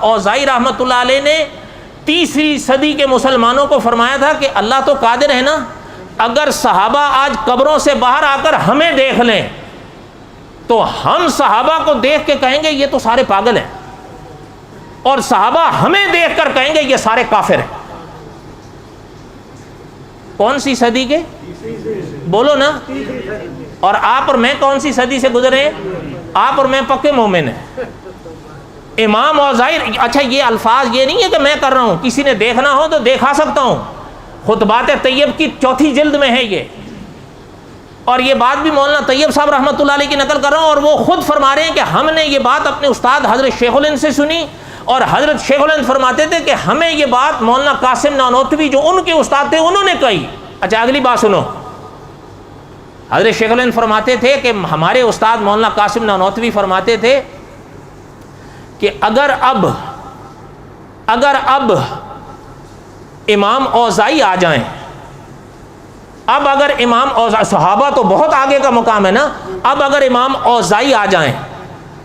اوزاعی رحمۃ اللہ علیہ نے 3 صدی کے مسلمانوں کو فرمایا تھا کہ اللہ تو قادر ہے نا، اگر صحابہ آج قبروں سے باہر آ کر ہمیں دیکھ لیں تو ہم صحابہ کو دیکھ کے کہیں گے یہ تو سارے پاگل ہیں، اور صحابہ ہمیں دیکھ کر کہیں گے یہ سارے کافر ہیں۔ کون سی صدی کے؟ بولو نا۔ اور آپ اور میں کون سی صدی سے گزرے ہیں؟ آپ اور میں پکے مومن ہیں۔ امام اوزاعی، اچھا یہ الفاظ یہ نہیں ہے کہ میں کر رہا ہوں، کسی نے دیکھنا ہو تو دیکھا سکتا ہوں، خطبات طیب کی 4 جلد میں ہے یہ، اور یہ بات بھی مولانا طیب صاحب رحمۃ اللہ علیہ کی نقل کر رہا ہوں، اور وہ خود فرما رہے ہیں کہ ہم نے یہ بات اپنے استاد حضرت شیخ الہند سے سنی، اور حضرت شیخ الہند فرماتے تھے کہ ہمیں یہ بات مولانا قاسم نانوتوی جو ان کے استاد تھے انہوں نے کہی۔ اچھا اگلی بات سنو، حضرت شیخ الہند فرماتے تھے کہ ہمارے استاد مولانا قاسم نانوتوی فرماتے تھے کہ اگر اب امام اوزاعی آ جائیں، اب اگر امام اوزاعی، صحابہ تو بہت آگے کا مقام ہے نا، اب اگر امام اوزاعی آ جائیں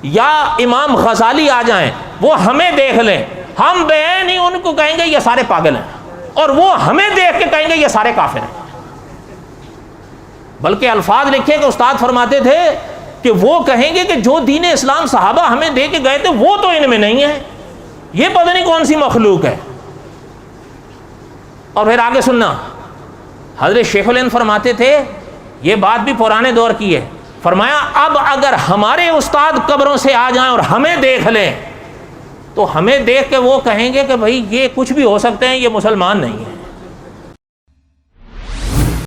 یا امام غزالی آ جائیں، وہ ہمیں دیکھ لیں، ہم بعین ہی ان کو کہیں گے یہ سارے پاگل ہیں، اور وہ ہمیں دیکھ کے کہیں گے یہ سارے کافر ہیں۔ بلکہ الفاظ لکھے کہ استاد فرماتے تھے کہ وہ کہیں گے کہ جو دین اسلام صحابہ ہمیں دے کے گئے تھے وہ تو ان میں نہیں ہے، یہ پتہ نہیں کون سی مخلوق ہے۔ اور پھر آگے سننا، حضرت شیخ الہند فرماتے تھے، یہ بات بھی پرانے دور کی ہے، فرمایا اب اگر ہمارے استاد قبروں سے آ جائیں اور ہمیں دیکھ لیں تو ہمیں دیکھ کے وہ کہیں گے کہ بھائی یہ کچھ بھی ہو سکتے ہیں، یہ مسلمان نہیں ہے۔